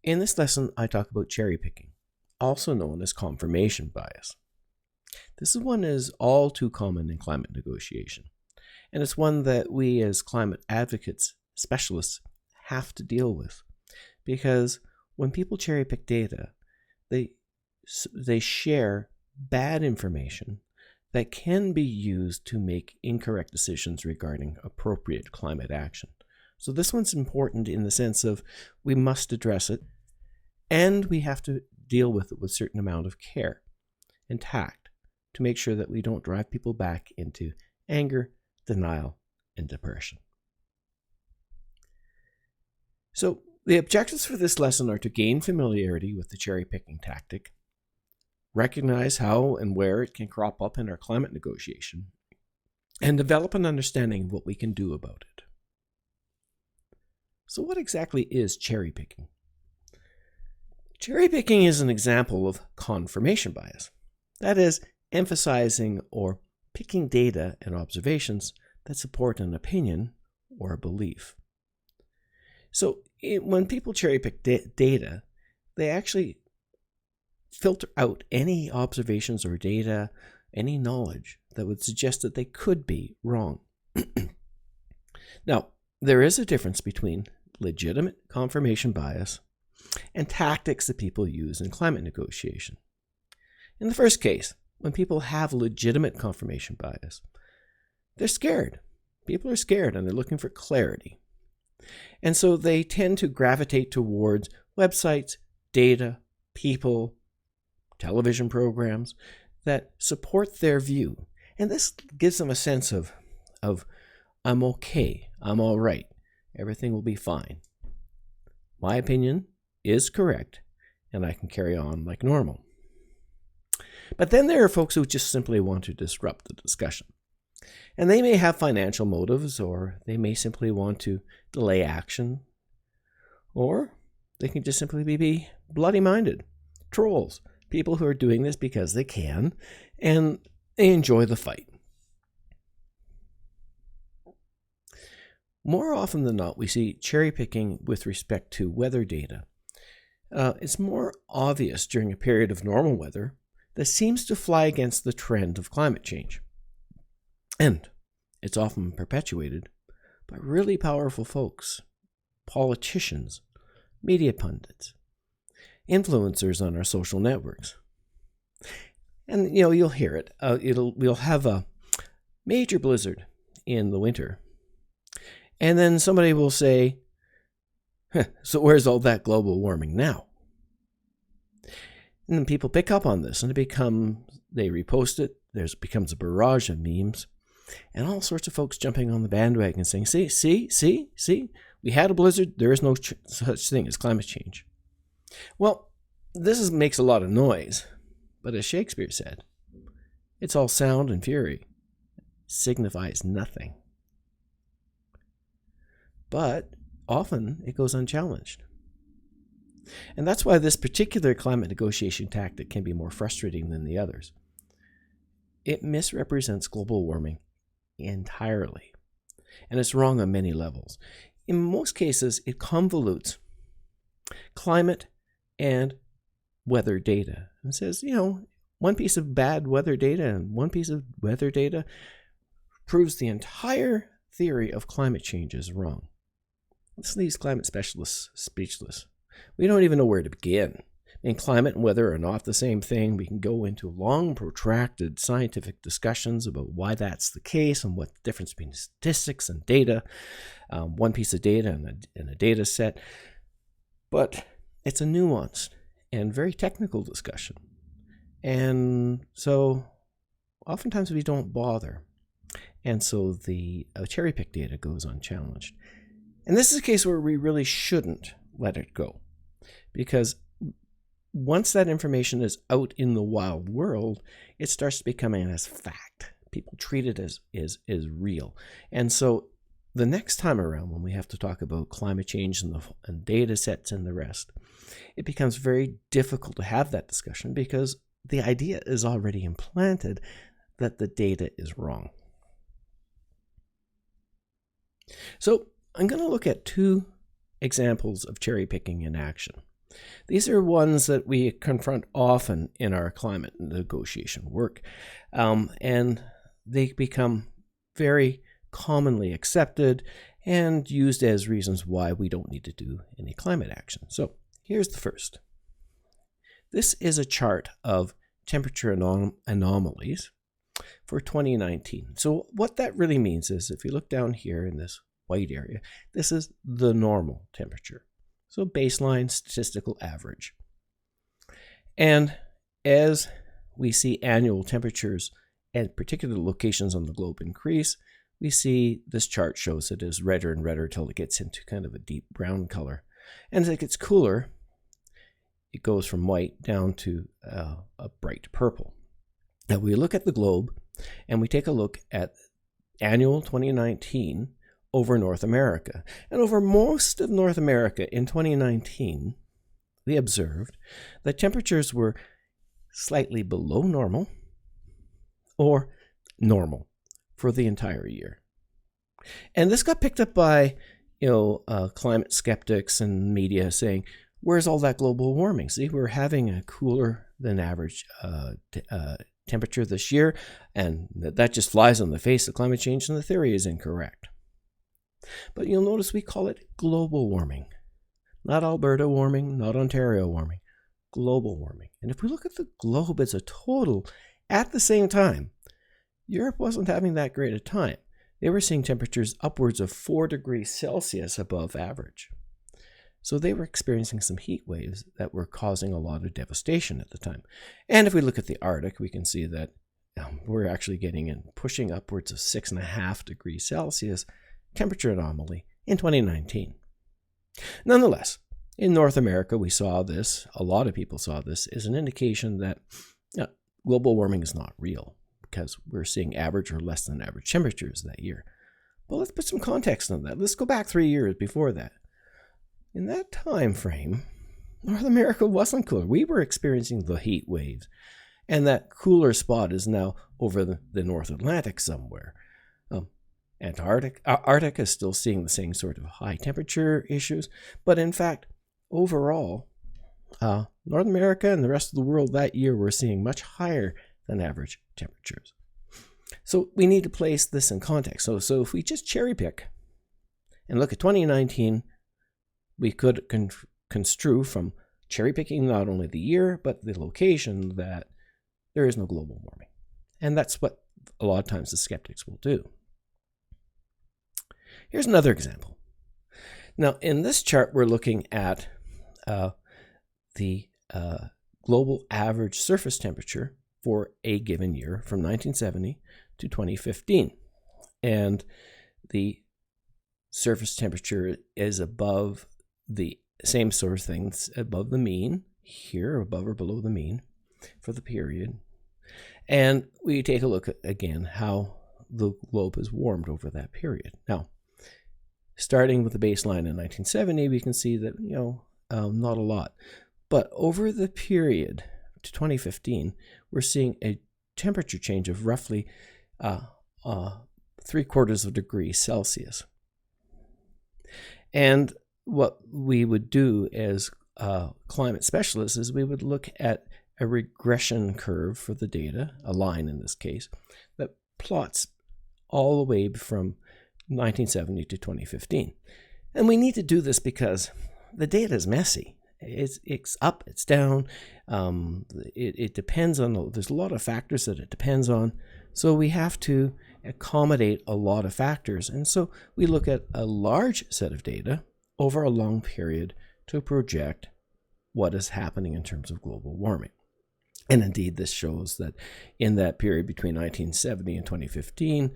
In this lesson, I talk about cherry picking, also known as confirmation bias. This is one that is all too common in climate negotiation, and it's one that we as climate advocates, specialists, have to deal with. Because when people cherry pick data, they share bad information that can be used to make incorrect decisions regarding appropriate climate action. So this one's important in the sense of we must address it, and we have to deal with it with a certain amount of care and tact to make sure that we don't drive people back into anger, denial, and depression. So the objectives for this lesson are to gain familiarity with the cherry-picking tactic, recognize how and where it can crop up in our climate negotiation, and develop an understanding of what we can do about it. So what exactly is cherry picking? Cherry picking is an example of confirmation bias. That is, emphasizing or picking data and observations that support an opinion or a belief. So when people cherry pick data, they actually filter out any observations or data, any knowledge that would suggest that they could be wrong. Now, there is a difference between legitimate confirmation bias and tactics that people use in climate negotiation. In the first case, when people have legitimate confirmation bias, they're scared. People are scared and they're looking for clarity. And so they tend to gravitate towards websites, data, people, television programs that support their view. And this gives them a sense of I'm okay, I'm all right, everything will be fine. My opinion is correct, and I can carry on like normal. But then there are folks who just simply want to disrupt the discussion. And they may have financial motives, or they may simply want to delay action, or they can just simply be bloody-minded, trolls, people who are doing this because they can, and they enjoy the fight. More often than not, we see cherry picking with respect to weather data. It's more obvious during a period of normal weather that seems to fly against the trend of climate change. And it's often perpetuated by really powerful folks, politicians, media pundits, influencers on our social networks. And you'll hear it. We'll have a major blizzard in the winter. And then somebody will say, so where's all that global warming now? And then people pick up on this and they repost it. There becomes a barrage of memes and all sorts of folks jumping on the bandwagon saying, see, we had a blizzard. There is no such thing as climate change. Well, this makes a lot of noise, but as Shakespeare said, it's all sound and fury. It signifies nothing. But often it goes unchallenged. And that's why this particular climate negotiation tactic can be more frustrating than the others. It misrepresents global warming entirely, and it's wrong on many levels. In most cases, it convolutes climate and weather data and says, one piece of bad weather data and one piece of weather data proves the entire theory of climate change is wrong. This leaves climate specialists speechless. We don't even know where to begin. Climate and weather are not the same thing. We can go into long, protracted scientific discussions about why that's the case and what the difference between statistics and data, one piece of data and a data set. But it's a nuanced and very technical discussion. And so oftentimes we don't bother. And so the cherry-pick data goes unchallenged. And this is a case where we really shouldn't let it go. Because once that information is out in the wild world, it starts to becoming as fact. People treat it as real. And so the next time around, when we have to talk about climate change and data sets and the rest, it becomes very difficult to have that discussion because the idea is already implanted that the data is wrong. So I'm going to look at two examples of cherry picking in action. These are ones that we confront often in our climate negotiation work, and they become very commonly accepted and used as reasons why we don't need to do any climate action. So here's the first. This is a chart of temperature anomalies for 2019. So what that really means is if you look down here in this white area, this is the normal temperature. So baseline statistical average. And as we see annual temperatures at particular locations on the globe increase, we see this chart shows it as redder and redder till it gets into kind of a deep brown color. And as it gets cooler, it goes from white down to a bright purple. Now we look at the globe and we take a look at annual 2019 over North America. And over most of North America in 2019, we observed that temperatures were slightly below normal or normal for the entire year. And this got picked up by climate skeptics and media saying, where's all that global warming? See, we're having a cooler than average temperature this year, and that just flies on the face of climate change, and the theory is incorrect. But you'll notice we call it global warming. Not Alberta warming, not Ontario warming, global warming. And if we look at the globe as a total, at the same time, Europe wasn't having that great a time. They were seeing temperatures upwards of 4 degrees Celsius above average. So they were experiencing some heat waves that were causing a lot of devastation at the time. And if we look at the Arctic, we can see that we're actually getting in, pushing upwards of 6.5 degrees Celsius temperature anomaly in 2019. Nonetheless, in North America, we saw this, a lot of people saw this, as an indication that global warming is not real because we're seeing average or less than average temperatures that year. But let's put some context on that. Let's go back 3 years before that. In that time frame, North America wasn't cooler. We were experiencing the heat waves, and that cooler spot is now over the North Atlantic somewhere. Arctic is still seeing the same sort of high temperature issues, but in fact, overall, North America and the rest of the world that year were seeing much higher than average temperatures. So we need to place this in context. So if we just cherry pick and look at 2019, we could construe from cherry picking not only the year, but the location that there is no global warming. And that's what a lot of times the skeptics will do. Here's another example. Now, in this chart, we're looking at the global average surface temperature for a given year from 1970 to 2015. And the surface temperature is above the same sort of things, above the mean, here, above or below the mean for the period. And we take a look at, again, how the globe has warmed over that period. Now, starting with the baseline in 1970, we can see that, not a lot. But over the period to 2015, we're seeing a temperature change of roughly 3/4 of a degree Celsius. And what we would do as climate specialists is we would look at a regression curve for the data, a line in this case, that plots all the way from 1970 to 2015. And we need to do this because the data is messy. It's up, it's down. It depends on, there's a lot of factors that it depends on. So we have to accommodate a lot of factors. And so we look at a large set of data over a long period to project what is happening in terms of global warming. And indeed, this shows that in that period between 1970 and 2015,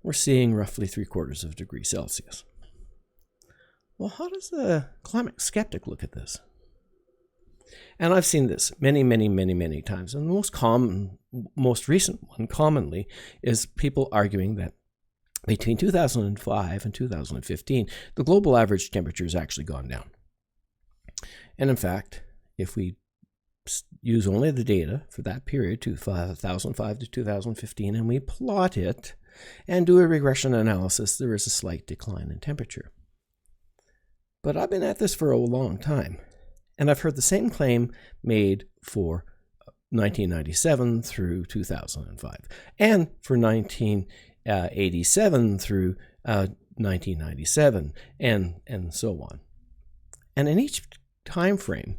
we're seeing roughly 3/4 of a degree Celsius. Well, how does the climate skeptic look at this? And I've seen this many, many, many, many times. And the most recent one commonly is people arguing that between 2005 and 2015, the global average temperature has actually gone down. And in fact, if we use only the data for that period, 2005 to 2015, and we plot it and do a regression analysis, there is a slight decline in temperature. But I've been at this for a long time, And I've heard the same claim made for 1997 through 2005, and for 1987 through 1997, and so on. And in each time frame,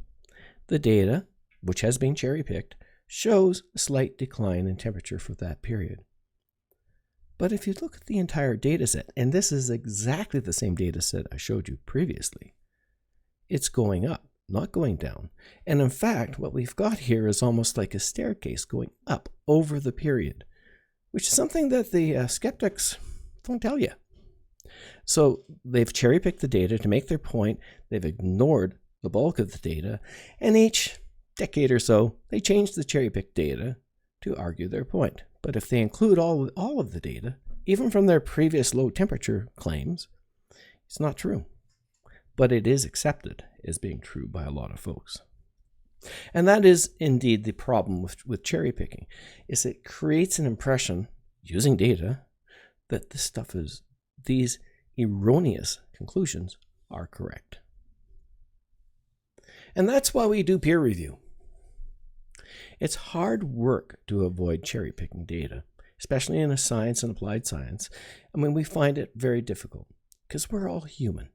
the data, which has been cherry-picked, shows a slight decline in temperature for that period. But if you look at the entire data set, and this is exactly the same data set I showed you previously, it's going up, not going down. And in fact, what we've got here is almost like a staircase going up over the period, which is something that the skeptics don't tell you. So they've cherry-picked the data to make their point. They've ignored the bulk of the data, and each decade or so, they change the cherry-picked data to argue their point. But if they include all of the data, even from their previous low temperature claims, it's not true. But it is accepted as being true by a lot of folks. And that is indeed the problem with cherry picking, is it creates an impression, using data, that these erroneous conclusions are correct. And that's why we do peer review. It's hard work to avoid cherry picking data, especially in a science and applied science. I mean, we find it very difficult because we're all human.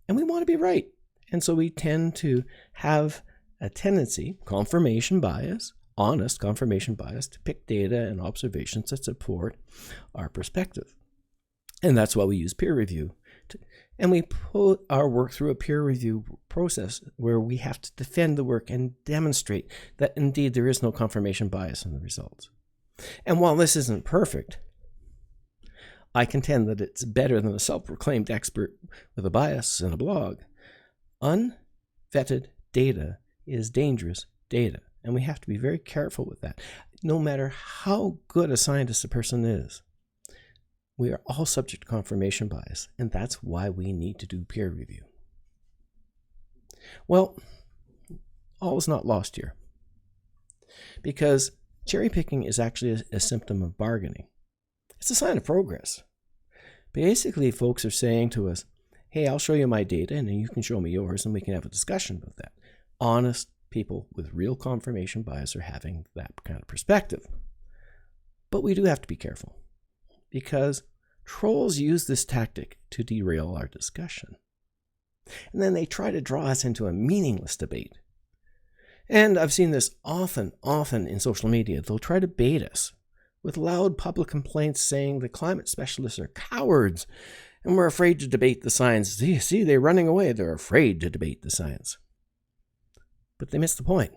And we want to be right. And so we tend to have a tendency, confirmation bias, honest confirmation bias, to pick data and observations that support our perspective. And that's why we use peer review. And we put our work through a peer review process where we have to defend the work and demonstrate that indeed there is no confirmation bias in the results. And while this isn't perfect, I contend that it's better than a self-proclaimed expert with a bias and a blog. Unvetted data is dangerous data, and we have to be very careful with that. No matter how good a scientist a person is, we are all subject to confirmation bias, and that's why we need to do peer review. Well, all is not lost here, because cherry picking is actually a symptom of bargaining. It's a sign of progress. Basically, folks are saying to us, hey, I'll show you my data, and then you can show me yours, and we can have a discussion about that. Honest people with real confirmation bias are having that kind of perspective. But we do have to be careful, because trolls use this tactic to derail our discussion. And then they try to draw us into a meaningless debate. And I've seen this often in social media. They'll try to bait us with loud public complaints saying the climate specialists are cowards and we're afraid to debate the science. See, they're running away. They're afraid to debate the science. But they miss the point.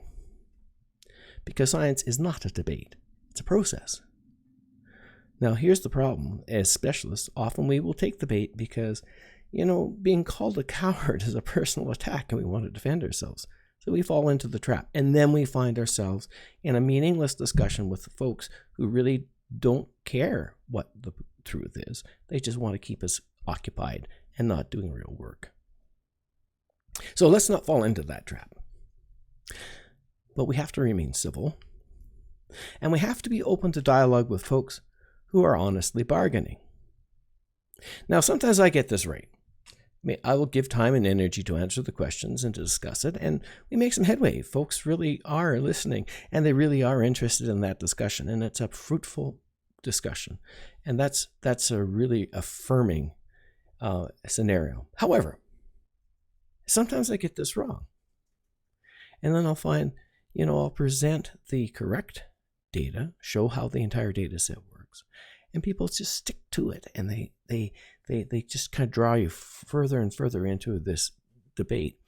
Because science is not a debate. It's a process. Now, here's the problem. As specialists, often we will take the bait because, being called a coward is a personal attack and we want to defend ourselves. So we fall into the trap. And then we find ourselves in a meaningless discussion with folks who really don't care what the truth is. They just want to keep us occupied and not doing real work. So let's not fall into that trap. But we have to remain civil. And we have to be open to dialogue with folks who are honestly bargaining. Now, sometimes I get this right. I will give time and energy to answer the questions and to discuss it, and we make some headway. Folks really are listening, and they really are interested in that discussion, and it's a fruitful discussion. And that's a really affirming scenario. However, sometimes I get this wrong. And then I'll find, I'll present the correct data, show how the entire data set works, and people just stick to it, and they just kind of draw you further and further into this debate.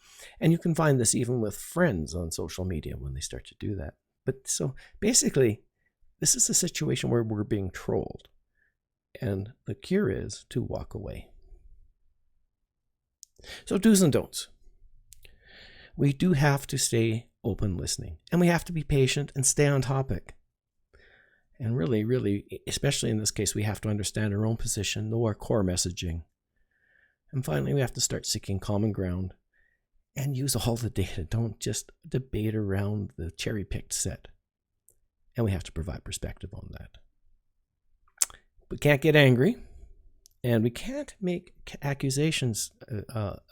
And you can find this even with friends on social media when they start to do that. But so basically, this is a situation where we're being trolled, and the cure is to walk away. So do's and don'ts. We do have to stay open listening, and we have to be patient and stay on topic. And really, especially in this case, we have to understand our own position, know our core messaging. And finally, we have to start seeking common ground and use all the data. Don't just debate around the cherry-picked set. And we have to provide perspective on that. We can't get angry. And we can't make accusations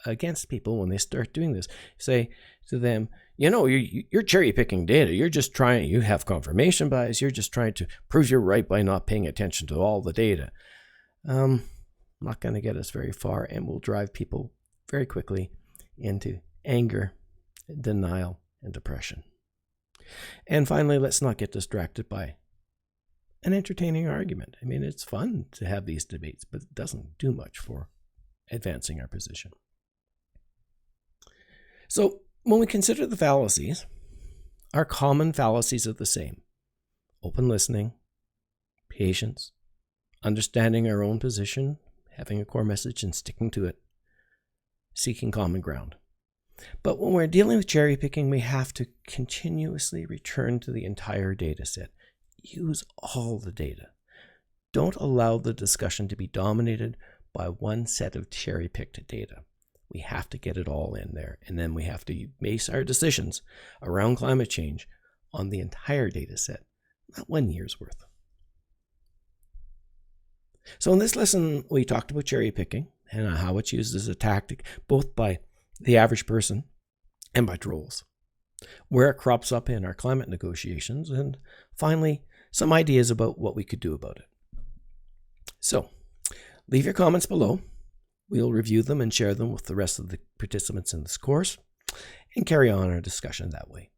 against people when they start doing this. Say to them, you're cherry picking data. You have confirmation bias. You're just trying to prove you're right by not paying attention to all the data. Not going to get us very far, and will drive people very quickly into anger, denial, and depression. And finally, let's not get distracted by an entertaining argument. I mean, it's fun to have these debates, but it doesn't do much for advancing our position. So when we consider the fallacies, our common fallacies are the same: open listening, patience, understanding our own position, having a core message and sticking to it, seeking common ground. But when we're dealing with cherry picking, we have to continuously return to the entire data set. Use all the data. Don't allow the discussion to be dominated by one set of cherry-picked data. We have to get it all in there, and then we have to base our decisions around climate change on the entire data set, not 1 year's worth. So in this lesson, we talked about cherry picking and how it's used as a tactic, both by the average person and by trolls, where it crops up in our climate negotiations, and finally, some ideas about what we could do about it. So, leave your comments below. We'll review them and share them with the rest of the participants in this course and carry on our discussion that way.